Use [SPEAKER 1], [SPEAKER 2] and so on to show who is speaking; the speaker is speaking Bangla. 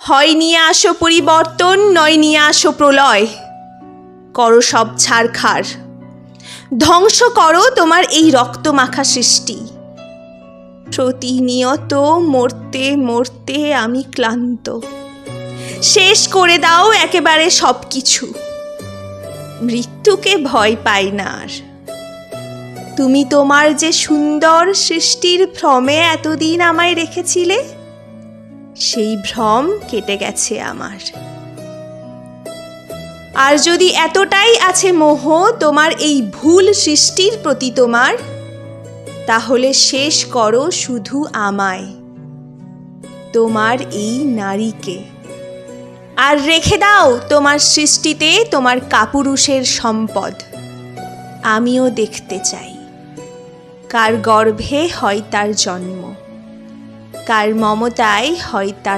[SPEAKER 1] হয় নিয়ে আসো পরিবর্তন, নয় নিয়ে আসো প্রলয়। করো সব ছারখার, ধ্বংস করো তোমার এই রক্তমাখা সৃষ্টি। প্রতিনিয়ত মরতে মরতে আমি ক্লান্ত, শেষ করে দাও একেবারে সব কিছু। মৃত্যুকে ভয় পাই না আর। তুমি তোমার যে সুন্দর সৃষ্টির ভ্রমে এতদিন আমায় রেখেছিলে, সেই ভ্রম কেটে গেছে আমার। আর যদি এতটাই আছে মোহ তোমার এই ভুল সৃষ্টির প্রতি তোমার, তাহলে শেষ করো শুধু আমায়, তোমার এই নারীকে। আর রেখে দাও তোমার সৃষ্টিতে তোমার কাপুরুষের সম্পদ। আমিও দেখতে চাই কার গর্ভে হয় তার জন্ম, কার মমতায় হয় তার